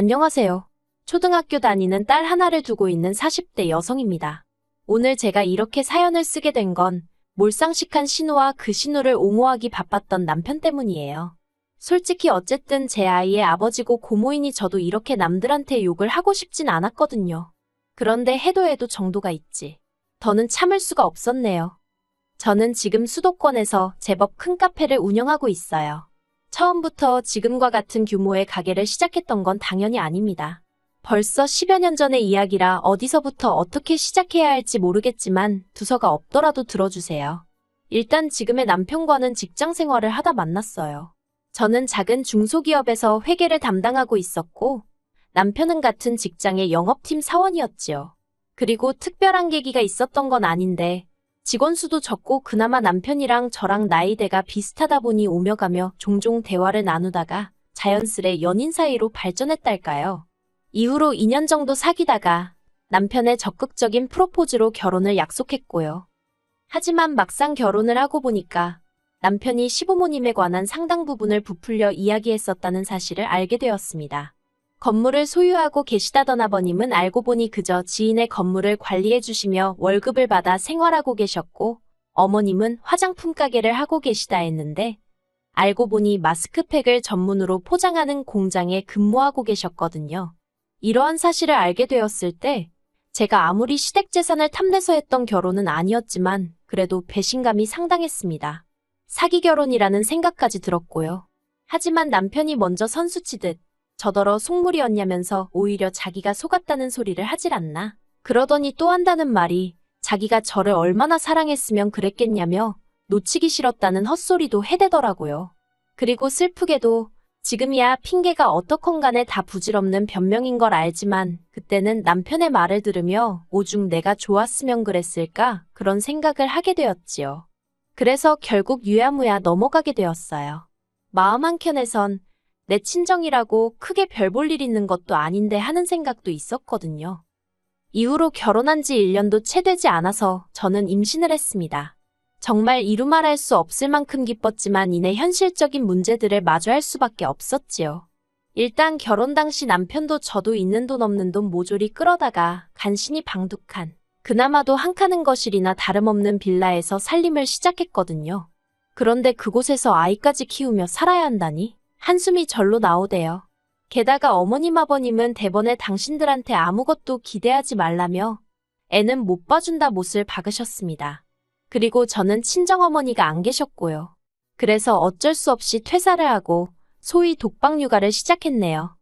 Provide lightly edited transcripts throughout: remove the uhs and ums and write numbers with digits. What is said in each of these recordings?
안녕하세요. 초등학교 다니는 딸 하나를 두고 있는 40대 여성입니다. 오늘 제가 이렇게 사연을 쓰게 된 건 몰상식한 신호와 그 신호를 옹호하기 바빴던 남편 때문이에요. 솔직히 어쨌든 제 아이의 아버지고 고모이니 저도 이렇게 남들한테 욕을 하고 싶진 않았거든요. 그런데 해도 정도가 있지. 더는 참을 수가 없었네요. 저는 지금 수도권에서 제법 큰 카페를 운영하고 있어요. 처음부터 지금과 같은 규모의 가게를 시작했던 건 당연히 아닙니다. 벌써 10여 년 전의 이야기라 어디서부터 어떻게 시작해야 할지 모르겠지만 두서가 없더라도 들어주세요. 일단 지금의 남편과는 직장 생활을 하다 만났어요. 저는 작은 중소기업에서 회계를 담당하고 있었고 남편은 같은 직장의 영업팀 사원이었지요. 그리고 특별한 계기가 있었던 건 아닌데 직원 수도 적고 그나마 남편이랑 저랑 나이대가 비슷하다 보니 오며 가며 종종 대화를 나누다가 자연스레 연인 사이로 발전했달까요. 이후로 2년 정도 사귀다가 남편의 적극적인 프로포즈로 결혼을 약속했고요. 하지만 막상 결혼을 하고 보니까 남편이 시부모님에 관한 상당 부분을 부풀려 이야기했었다는 사실을 알게 되었습니다. 건물을 소유하고 계시다던 아버님은 알고 보니 그저 지인의 건물을 관리해 주시며 월급을 받아 생활하고 계셨고 어머님은 화장품 가게를 하고 계시다 했는데 알고 보니 마스크팩을 전문으로 포장하는 공장에 근무하고 계셨거든요. 이러한 사실을 알게 되었을 때 제가 아무리 시댁재산을 탐내서 했던 결혼은 아니었지만 그래도 배신감이 상당했습니다. 사기 결혼이라는 생각까지 들었고요. 하지만 남편이 먼저 선수치듯 저더러 속물이었냐면서 오히려 자기가 속았다는 소리를 하질 않나. 그러더니 또 한다는 말이 자기가 저를 얼마나 사랑했으면 그랬겠냐며 놓치기 싫었다는 헛소리도 해대더라고요. 그리고 슬프게도 지금이야 핑계가 어떻건 간에 다 부질없는 변명인 걸 알지만 그때는 남편의 말을 들으며 오죽 내가 좋았으면 그랬을까 그런 생각을 하게 되었지요. 그래서 결국 유야무야 넘어가게 되었어요. 마음 한켠에선 내 친정이라고 크게 별 볼 일 있는 것도 아닌데 하는 생각도 있었거든요. 이후로 결혼한 지 1년도 채 되지 않아서 저는 임신을 했습니다. 정말 이루 말할 수 없을 만큼 기뻤지만 이내 현실적인 문제들을 마주할 수밖에 없었지요. 일단 결혼 당시 남편도 저도 있는 돈 없는 돈 모조리 끌어다가 간신히 방둑한 그나마도 한 칸은 거실이나 다름없는 빌라에서 살림을 시작했거든요. 그런데 그곳에서 아이까지 키우며 살아야 한다니? 한숨이 절로 나오대요. 게다가 어머님 아버님은 대번에 당신들한테 아무것도 기대하지 말라며 애는 못 봐준다 못을 박으셨습니다. 그리고 저는 친정어머니가 안 계셨고요. 그래서 어쩔 수 없이 퇴사를 하고 소위 독박 육아를 시작했네요.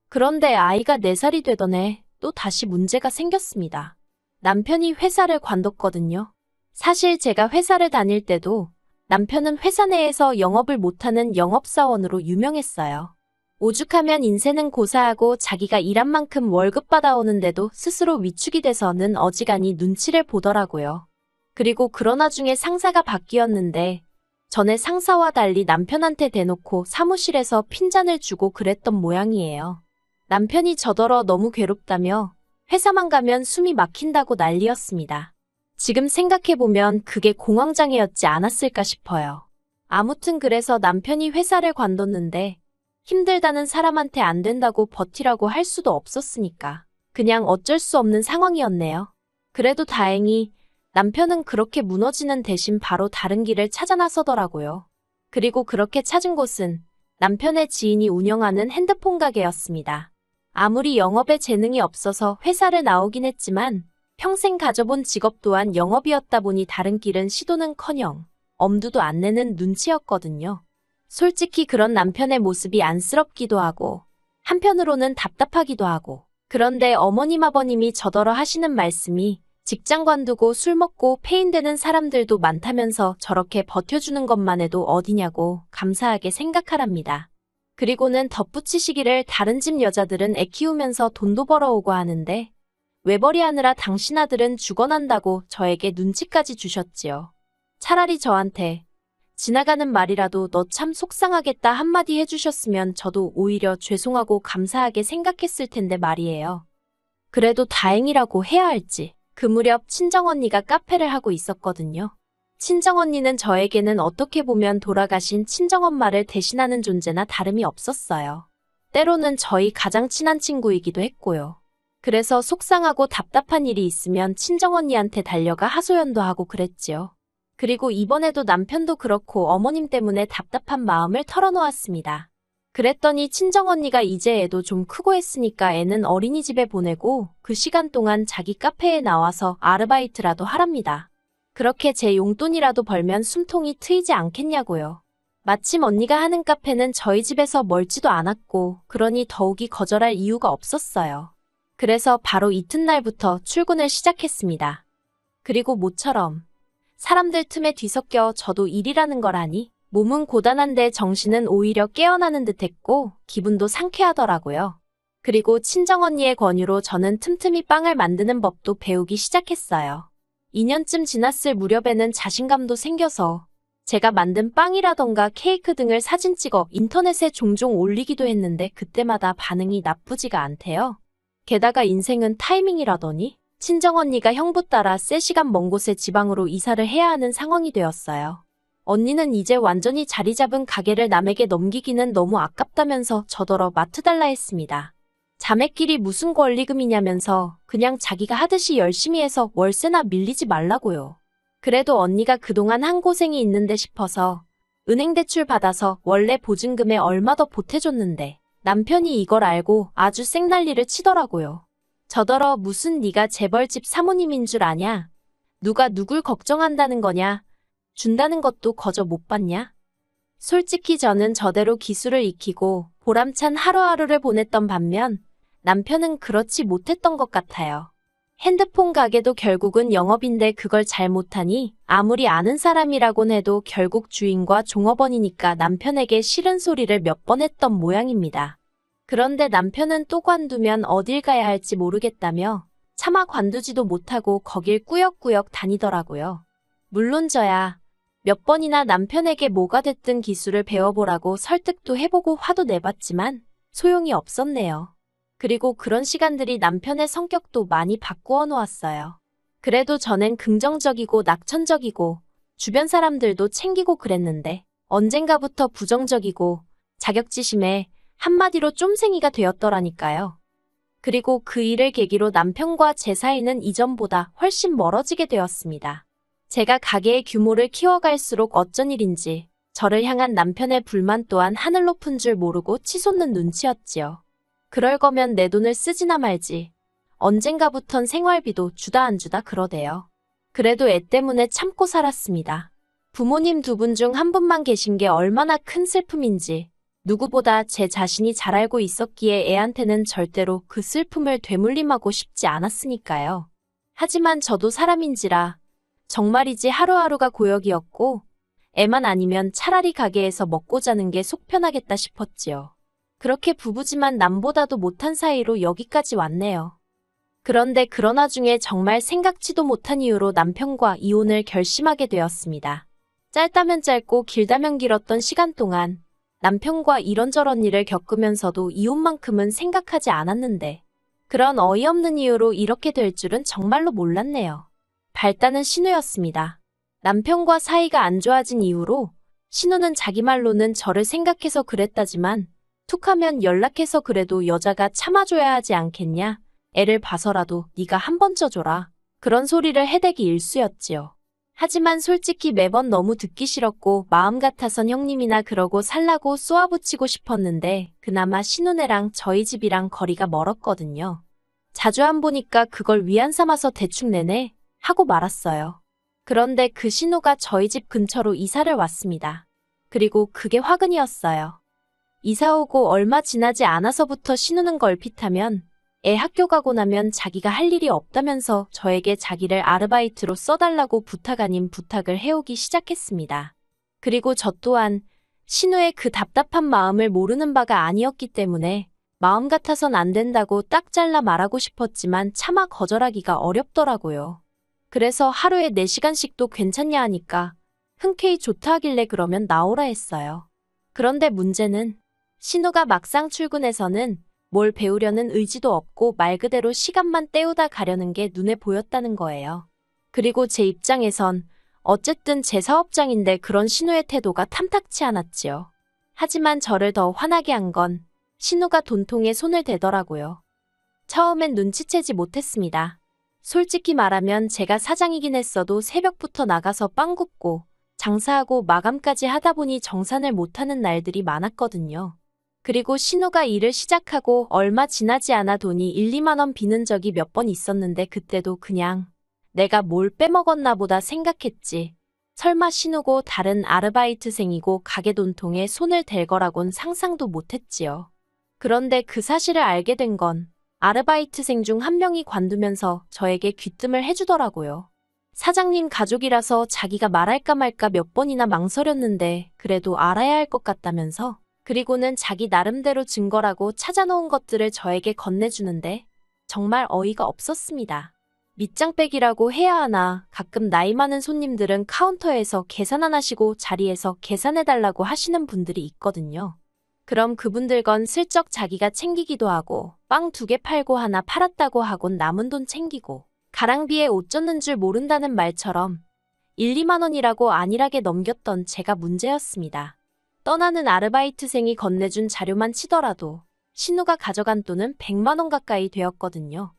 그런데 아이가 4살이 되던 해 또 다시 문제가 생겼습니다. 남편이 회사를 관뒀거든요. 사실 제가 회사를 다닐 때도 남편은 회사 내에서 영업을 못하는 영업사원으로 유명했어요. 오죽하면 인생은 고사하고 자기가 일한 만큼 월급 받아오는데도 스스로 위축이 돼서는 어지간히 눈치를 보더라고요. 그리고 그런 와중에 상사가 바뀌었는데 전에 상사와 달리 남편한테 대놓고 사무실에서 핀잔을 주고 그랬던 모양이에요. 남편이 저더러 너무 괴롭다며 회사만 가면 숨이 막힌다고 난리였습니다. 지금 생각해보면 그게 공황장애였지 않았을까 싶어요. 아무튼 그래서 남편이 회사를 관뒀는데 힘들다는 사람한테 안 된다고 버티라고 할 수도 없었으니까 그냥 어쩔 수 없는 상황이었네요. 그래도 다행히 남편은 그렇게 무너지는 대신 바로 다른 길을 찾아 나서더라고요. 그리고 그렇게 찾은 곳은 남편의 지인이 운영하는 핸드폰 가게였습니다. 아무리 영업에 재능이 없어서 회사를 나오긴 했지만 평생 가져본 직업 또한 영업이었다 보니 다른 길은 시도는커녕 엄두도 안 내는 눈치였거든요. 솔직히 그런 남편의 모습이 안쓰럽기도 하고 한편으로는 답답하기도 하고 그런데 어머님 아버님이 저더러 하시는 말씀이 직장 관두고 술 먹고 폐인되는 사람들도 많다면서 저렇게 버텨주는 것만 해도 어디냐고 감사하게 생각하랍니다. 그리고는 덧붙이시기를 다른 집 여자들은 애 키우면서 돈도 벌어오고 하는데 외벌이 하느라 당신 아들은 죽어난다고 저에게 눈치까지 주셨지요. 차라리 저한테 지나가는 말이라도 너 참 속상하겠다 한마디 해주셨으면 저도 오히려 죄송하고 감사하게 생각했을 텐데 말이에요. 그래도 다행이라고 해야 할지. 그 무렵 친정언니가 카페를 하고 있었거든요. 친정언니는 저에게는 어떻게 보면 돌아가신 친정엄마를 대신하는 존재나 다름이 없었어요. 때로는 저희 가장 친한 친구이기도 했고요. 그래서 속상하고 답답한 일이 있으면 친정언니한테 달려가 하소연도 하고 그랬지요. 그리고 이번에도 남편도 그렇고 어머님 때문에 답답한 마음을 털어놓았습니다. 그랬더니 친정언니가 이제 애도 좀 크고 했으니까 애는 어린이집에 보내고 그 시간 동안 자기 카페에 나와서 아르바이트라도 하랍니다. 그렇게 제 용돈이라도 벌면 숨통이 트이지 않겠냐고요. 마침 언니가 하는 카페는 저희 집에서 멀지도 않았고 그러니 더욱이 거절할 이유가 없었어요. 그래서 바로 이튿날부터 출근을 시작했습니다. 그리고 모처럼 사람들 틈에 뒤섞여 저도 일이라는 걸 아니 몸은 고단한데 정신은 오히려 깨어나는 듯했고 기분도 상쾌하더라고요. 그리고 친정언니의 권유로 저는 틈틈이 빵을 만드는 법도 배우기 시작했어요. 2년쯤 지났을 무렵에는 자신감도 생겨서 제가 만든 빵이라던가 케이크 등을 사진 찍어 인터넷에 종종 올리기도 했는데 그때마다 반응이 나쁘지가 않대요. 게다가 인생은 타이밍이라더니 친정언니가 형부 따라 3시간 먼 곳에 지방으로 이사를 해야 하는 상황이 되었어요. 언니는 이제 완전히 자리 잡은 가게를 남에게 넘기기는 너무 아깝다면서 저더러 맡아달라 했습니다. 자매끼리 무슨 권리금이냐면서 그냥 자기가 하듯이 열심히 해서 월세나 밀리지 말라고요. 그래도 언니가 그동안 한 고생이 있는데 싶어서 은행 대출 받아서 원래 보증금에 얼마 더 보태줬는데 남편이 이걸 알고 아주 생난리를 치더라고요. 저더러 무슨 네가 재벌집 사모님인 줄 아냐? 누가 누굴 걱정한다는 거냐? 준다는 것도 거저 못 받냐? 솔직히 저는 저대로 기술을 익히고 보람찬 하루하루를 보냈던 반면 남편은 그렇지 못했던 것 같아요. 핸드폰 가게도 결국은 영업인데 그걸 잘 못하니 아무리 아는 사람이라곤 해도 결국 주인과 종업원이니까 남편에게 싫은 소리를 몇 번 했던 모양입니다. 그런데 남편은 또 관두면 어딜 가야 할지 모르겠다며 차마 관두지도 못하고 거길 꾸역꾸역 다니더라고요. 물론 저야 몇 번이나 남편에게 뭐가 됐든 기술을 배워보라고 설득도 해보고 화도 내봤지만 소용이 없었네요. 그리고 그런 시간들이 남편의 성격도 많이 바꾸어 놓았어요. 그래도 저는 긍정적이고 낙천적이고 주변 사람들도 챙기고 그랬는데 언젠가부터 부정적이고 자격지심에 한마디로 쫌생이가 되었더라니까요. 그리고 그 일을 계기로 남편과 제 사이는 이전보다 훨씬 멀어지게 되었습니다. 제가 가게의 규모를 키워갈수록 어쩐 일인지 저를 향한 남편의 불만 또한 하늘 높은 줄 모르고 치솟는 눈치였지요. 그럴 거면 내 돈을 쓰지나 말지. 언젠가부턴 생활비도 주다 안 주다 그러대요. 그래도 애 때문에 참고 살았습니다. 부모님 2분 중 한 분만 계신 게 얼마나 큰 슬픔인지 누구보다 제 자신이 잘 알고 있었기에 애한테는 절대로 그 슬픔을 되물림하고 싶지 않았으니까요. 하지만 저도 사람인지라 정말이지 하루하루가 고역이었고 애만 아니면 차라리 가게에서 먹고 자는 게 속 편하겠다 싶었지요. 그렇게 부부지만 남보다도 못한 사이로 여기까지 왔네요. 그런데 그런 와중에 정말 생각지도 못한 이유로 남편과 이혼을 결심하게 되었습니다. 짧다면 짧고 길다면 길었던 시간 동안 남편과 이런저런 일을 겪으면서도 이혼만큼은 생각하지 않았는데 그런 어이없는 이유로 이렇게 될 줄은 정말로 몰랐네요. 발단은 신우였습니다. 남편과 사이가 안 좋아진 이후로 신우는 자기 말로는 저를 생각해서 그랬다지만 툭하면 연락해서 그래도 여자가 참아줘야 하지 않겠냐? 애를 봐서라도 네가 한 번 쪄줘라. 그런 소리를 해대기 일쑤였지요. 하지만 솔직히 매번 너무 듣기 싫었고 마음 같아선 형님이나 그러고 살라고 쏘아붙이고 싶었는데 그나마 신우네랑 저희 집이랑 거리가 멀었거든요. 자주 안 보니까 그걸 위안 삼아서 대충 내내 하고 말았어요. 그런데 그 신우가 저희 집 근처로 이사를 왔습니다. 그리고 그게 화근이었어요. 이사 오고 얼마 지나지 않아서부터 신우는 걸핏하면 애 학교 가고 나면 자기가 할 일이 없다면서 저에게 자기를 아르바이트로 써달라고 부탁 아닌 부탁을 해오기 시작했습니다. 그리고 저 또한 신우의 그 답답한 마음을 모르는 바가 아니었기 때문에 마음 같아선 안 된다고 딱 잘라 말하고 싶었지만 차마 거절하기가 어렵더라고요. 그래서 하루에 4시간씩도 괜찮냐 하니까 흔쾌히 좋다 하길래 그러면 나오라 했어요. 그런데 문제는 신우가 막상 출근해서는 뭘 배우려는 의지도 없고 말 그대로 시간만 때우다 가려는 게 눈에 보였다는 거예요. 그리고 제 입장에선 어쨌든 제 사업장인데 그런 신우의 태도가 탐탁치 않았지요. 하지만 저를 더 화나게 한 건 신우가 돈통에 손을 대더라고요. 처음엔 눈치채지 못했습니다. 솔직히 말하면 제가 사장이긴 했어도 새벽부터 나가서 빵 굽고 장사하고 마감까지 하다 보니 정산을 못하는 날들이 많았거든요. 그리고 신우가 일을 시작하고 얼마 지나지 않아 돈이 1, 2만 원 비는 적이 몇 번 있었는데 그때도 그냥 내가 뭘 빼먹었나 보다 생각했지. 설마 신우고 다른 아르바이트생이고 가게 돈통에 손을 댈 거라곤 상상도 못했지요. 그런데 그 사실을 알게 된 건 아르바이트생 중 한 명이 관두면서 저에게 귀뜸을 해주더라고요. 사장님 가족이라서 자기가 말할까 말까 몇 번이나 망설였는데 그래도 알아야 할 것 같다면서 그리고는 자기 나름대로 증거라고 찾아놓은 것들을 저에게 건네주는데 정말 어이가 없었습니다. 밑장빼기라고 해야 하나 가끔 나이 많은 손님들은 카운터에서 계산 안 하시고 자리에서 계산해달라고 하시는 분들이 있거든요. 그럼 그분들건 슬쩍 자기가 챙기기도 하고 빵 2개 팔고 하나 팔았다고 하곤 남은 돈 챙기고 가랑비에 옷 젖는 줄 모른다는 말처럼 1, 2만 원이라고 안일하게 넘겼던 제가 문제였습니다. 떠나는 아르바이트생이 건네준 자료만 치더라도 신우가 가져간 돈은 100만 원 가까이 되었거든요.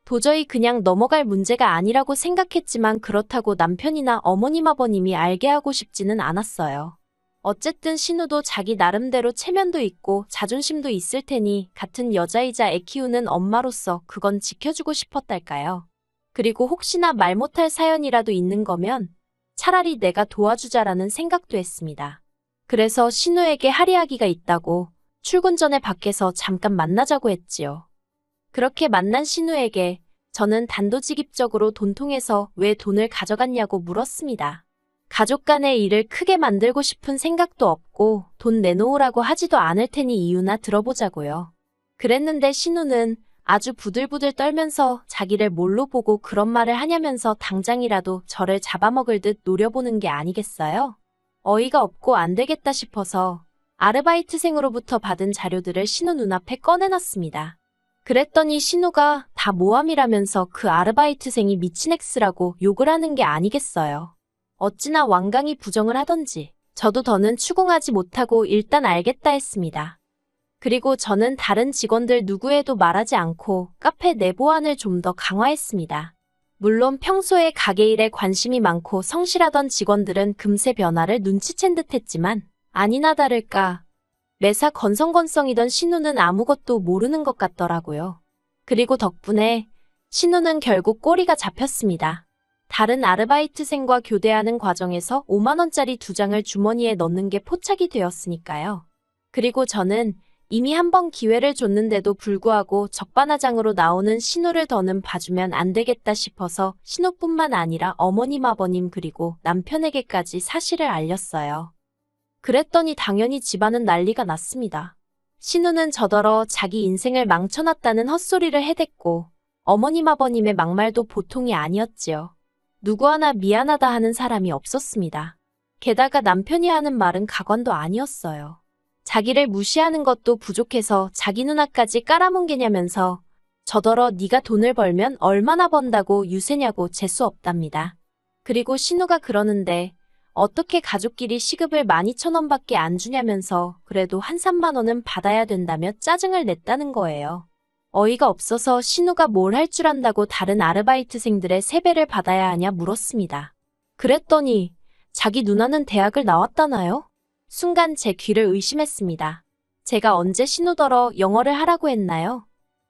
도저히 그냥 넘어갈 문제가 아니라고 생각했지만 그렇다고 남편이나 어머님 아버님이 알게 하고 싶지는 않았어요. 어쨌든 신우도 자기 나름대로 체면도 있고 자존심도 있을 테니 같은 여자이자 애 키우는 엄마로서 그건 지켜주고 싶었달까요. 그리고 혹시나 말 못할 사연이라도 있는 거면 차라리 내가 도와주자라는 생각도 했습니다. 그래서 신우에게 할이야기가 있다고 출근 전에 밖에서 잠깐 만나자고 했지요. 그렇게 만난 신우에게 저는 단도직입적으로 돈통에서 왜 돈을 가져갔냐고 물었습니다. 가족 간의 일을 크게 만들고 싶은 생각도 없고 돈 내놓으라고 하지도 않을 테니 이유나 들어보자고요. 그랬는데 신우는 아주 부들부들 떨면서 자기를 뭘로 보고 그런 말을 하냐면서 당장이라도 저를 잡아먹을 듯 노려보는 게 아니겠어요? 어이가 없고 안 되겠다 싶어서 아르바이트생으로부터 받은 자료들을 신우 눈앞에 꺼내놨습니다. 그랬더니 신우가 다 모함이라면서 그 아르바이트생이 미친 X라고 욕을 하는 게 아니겠어요. 어찌나 완강히 부정을 하던지 저도 더는 추궁하지 못하고 일단 알겠다 했습니다. 그리고 저는 다른 직원들 누구에도 말하지 않고 카페 내 보안을 좀 더 강화했습니다. 물론 평소에 가게 일에 관심이 많고 성실하던 직원들은 금세 변화를 눈치챈 듯 했지만 아니나 다를까 매사 건성건성이던 신우는 아무것도 모르는 것 같더라고요. 그리고 덕분에 신우는 결국 꼬리가 잡혔습니다. 다른 아르바이트생과 교대하는 과정에서 5만 원짜리 2장을 주머니에 넣는 게 포착이 되었으니까요. 그리고 저는 이미 한 번 기회를 줬는데도 불구하고 적반하장으로 나오는 신우를 더는 봐주면 안 되겠다 싶어서 신우뿐만 아니라 어머님 아버님 그리고 남편에게까지 사실을 알렸어요. 그랬더니 당연히 집안은 난리가 났습니다. 신우는 저더러 자기 인생을 망쳐놨다는 헛소리를 해댔고 어머님 아버님의 막말도 보통이 아니었지요. 누구 하나 미안하다 하는 사람이 없었습니다. 게다가 남편이 하는 말은 가관도 아니었어요. 자기를 무시하는 것도 부족해서 자기 누나까지 깔아뭉개냐면서 저더러 네가 돈을 벌면 얼마나 번다고 유세냐고 재수 없답니다. 그리고 신우가 그러는데 어떻게 가족끼리 시급을 12,000원밖에 안 주냐면서 그래도 한 3만 원은 받아야 된다며 짜증을 냈다는 거예요. 어이가 없어서 신우가 뭘 할 줄 안다고 다른 아르바이트생들의 세배를 받아야 하냐 물었습니다. 그랬더니 자기 누나는 대학을 나왔다나요? 순간 제 귀를 의심했습니다. 제가 언제 신우더러 영어를 하라고 했나요?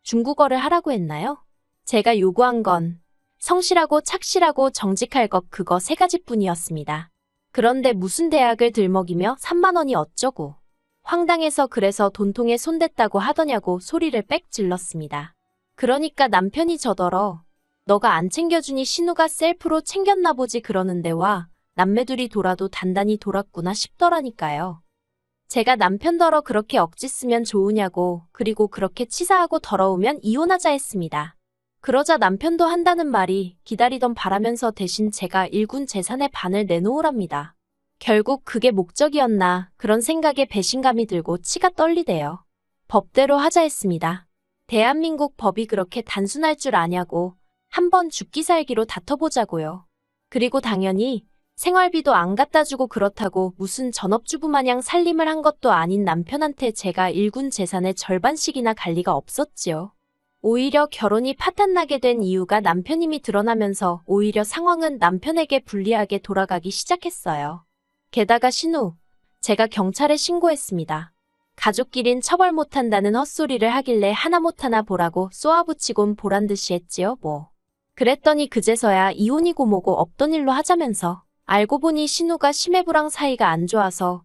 중국어를 하라고 했나요? 제가 요구한 건 성실하고 착실하고 정직할 것 그거 3가지뿐이었습니다. 그런데 무슨 대학을 들먹이며 3만 원이 어쩌고 황당해서 그래서 돈통에 손댔다고 하더냐고 소리를 빽 질렀습니다. 그러니까 남편이 저더러 너가 안 챙겨주니 신우가 셀프로 챙겼나 보지 그러는데 와 남매둘이 돌아도 단단히 돌았구나 싶더라니까요. 제가 남편더러 그렇게 억지 쓰면 좋으냐고 그리고 그렇게 치사하고 더러우면 이혼하자 했습니다. 그러자 남편도 한다는 말이 기다리던 바라면서 대신 제가 일군 재산의 반을 내놓으랍니다. 결국 그게 목적이었나 그런 생각에 배신감이 들고 치가 떨리대요. 법대로 하자 했습니다. 대한민국 법이 그렇게 단순할 줄 아냐고 한번 죽기 살기로 다퉈보자고요. 그리고 당연히 생활비도 안 갖다 주고 그렇다고 무슨 전업주부 마냥 살림을 한 것도 아닌 남편한테 제가 일군 재산의 절반씩이나 갈 리가 없었지요. 오히려 결혼이 파탄나게 된 이유가 남편임이 드러나면서 오히려 상황은 남편에게 불리하게 돌아가기 시작했어요. 게다가 신우, 제가 경찰에 신고했습니다. 가족끼린 처벌 못한다는 헛소리를 하길래 하나 못하나 보라고 쏘아붙이곤 보란듯이 했지요, 뭐. 그랬더니 그제서야 이혼이고 뭐고 없던 일로 하자면서 알고 보니 신우가 심해부랑 사이가 안 좋아서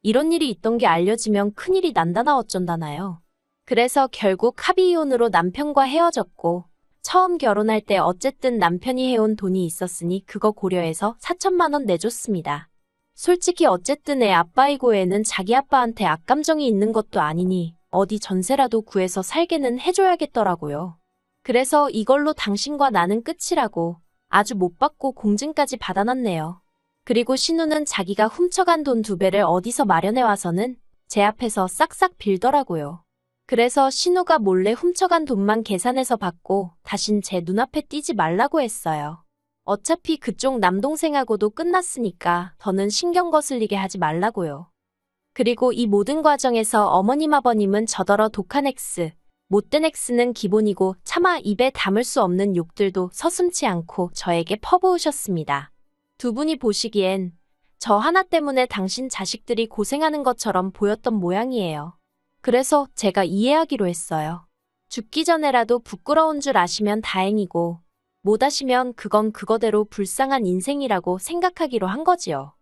이런 일이 있던 게 알려지면 큰일이 난다나 어쩐다나요. 그래서 결국 합의이혼으로 남편과 헤어졌고 처음 결혼할 때 어쨌든 남편이 해온 돈이 있었으니 그거 고려해서 4천만 원 내줬습니다. 솔직히 어쨌든 애 아빠이고 애는 자기 아빠한테 악감정이 있는 것도 아니니 어디 전세라도 구해서 살게는 해줘야겠더라고요. 그래서 이걸로 당신과 나는 끝이라고 아주 못 받고 공증까지 받아놨네요. 그리고 신우는 자기가 훔쳐간 돈 2배를 어디서 마련해와서는 제 앞에서 싹싹 빌더라고요. 그래서 신우가 몰래 훔쳐간 돈만 계산해서 받고 다신 제 눈앞에 띄지 말라고 했어요. 어차피 그쪽 남동생하고도 끝났으니까 더는 신경 거슬리게 하지 말라고요. 그리고 이 모든 과정에서 어머님 아버님은 저더러 독한 X, 못된 X는 기본이고 차마 입에 담을 수 없는 욕들도 서슴지 않고 저에게 퍼부으셨습니다. 두 분이 보시기엔 저 하나 때문에 당신 자식들이 고생하는 것처럼 보였던 모양이에요. 그래서 제가 이해하기로 했어요. 죽기 전에라도 부끄러운 줄 아시면 다행이고 못 아시면 그건 그거대로 불쌍한 인생이라고 생각하기로 한 거지요.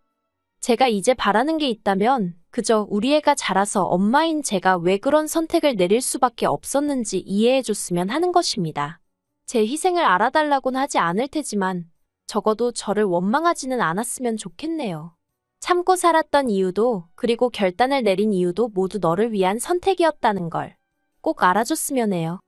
제가 이제 바라는 게 있다면 그저 우리 애가 자라서 엄마인 제가 왜 그런 선택을 내릴 수밖에 없었는지 이해해줬으면 하는 것입니다. 제 희생을 알아달라고는 하지 않을 테지만 적어도 저를 원망하지는 않았으면 좋겠네요. 참고 살았던 이유도 그리고 결단을 내린 이유도 모두 너를 위한 선택이었다는 걸 꼭 알아줬으면 해요.